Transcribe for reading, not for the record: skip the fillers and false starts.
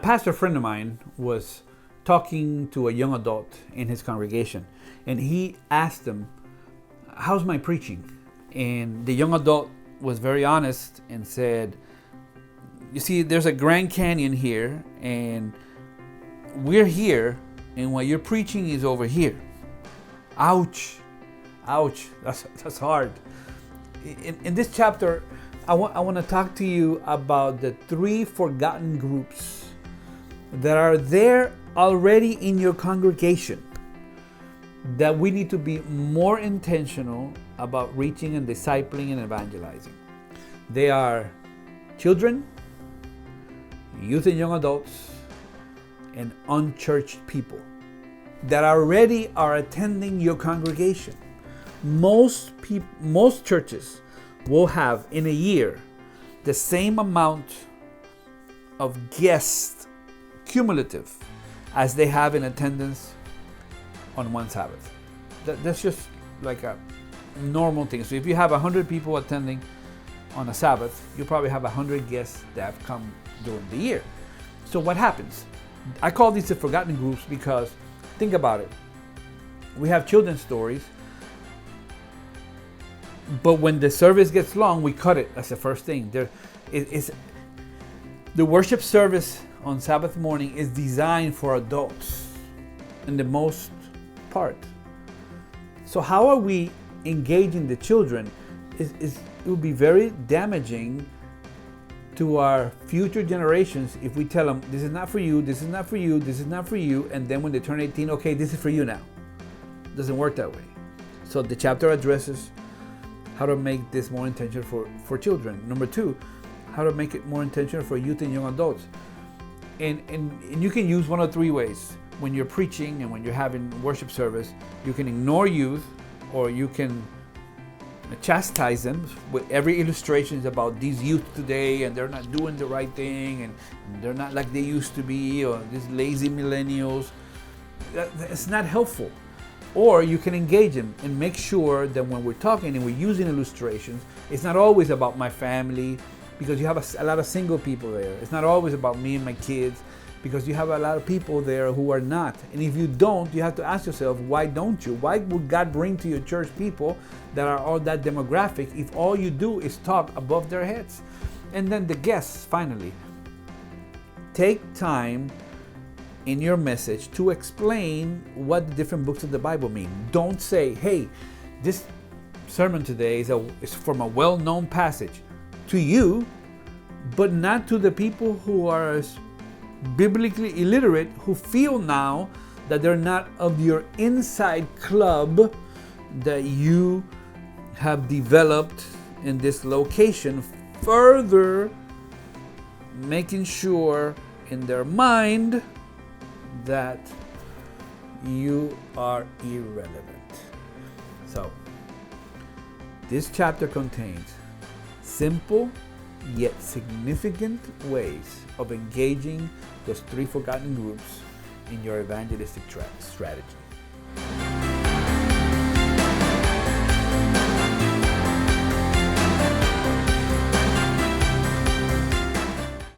pastor friend of mine was talking to a young adult in his congregation, and he asked him, "How's my preaching?" And the young adult was very honest and said, "You see, there's a Grand Canyon here, and we're here, and what you're preaching is over here." Ouch. Ouch. That's hard. In this chapter, I want to talk to you about the 3 forgotten groups that are there already in your congregation that we need to be more intentional about reaching and discipling and evangelizing. They are children, youth and young adults, and unchurched people that already are attending your congregation. Most churches will have in a year the same amount of guests cumulative as they have in attendance on one Sabbath. That's just like a normal thing. So if you have 100 people attending on a Sabbath, you probably have 100 guests that have come during the year. So what happens? I call these the forgotten groups because think about it. We have children's stories, but when the service gets long, we cut it as the first thing. The worship service on Sabbath morning is designed for adults in the most part. So how are we engaging the children? It would be very damaging to our future generations if we tell them, this is not for you, this is not for you, this is not for you, and then when they turn 18, okay, this is for you now. It doesn't work that way. So the chapter addresses how to make this more intentional for children. Number 2, how to make it more intentional for youth and young adults. And you can use one of 3 ways. When you're preaching and when you're having worship service, you can ignore youth, or you can chastise them with every illustration about these youth today, and they're not doing the right thing, and they're not like they used to be, or these lazy millennials. It's not helpful. Or you can engage them and make sure that when we're talking and we're using illustrations, it's not always about my family, because you have a lot of single people there. It's not always about me and my kids, because you have a lot of people there who are not. And if you don't, you have to ask yourself, why don't you? Why would God bring to your church people that are all that demographic if all you do is talk above their heads? And then the guests, finally. Take time in your message to explain what the different books of the Bible mean. Don't say, hey, this sermon today is from a well-known passage to you, but not to the people who are biblically illiterate, who feel now that they're not of your inside club that you have developed in this location, further making sure in their mind that you are irrelevant. So this chapter contains simple yet significant ways of engaging those 3 forgotten groups in your evangelistic strategy.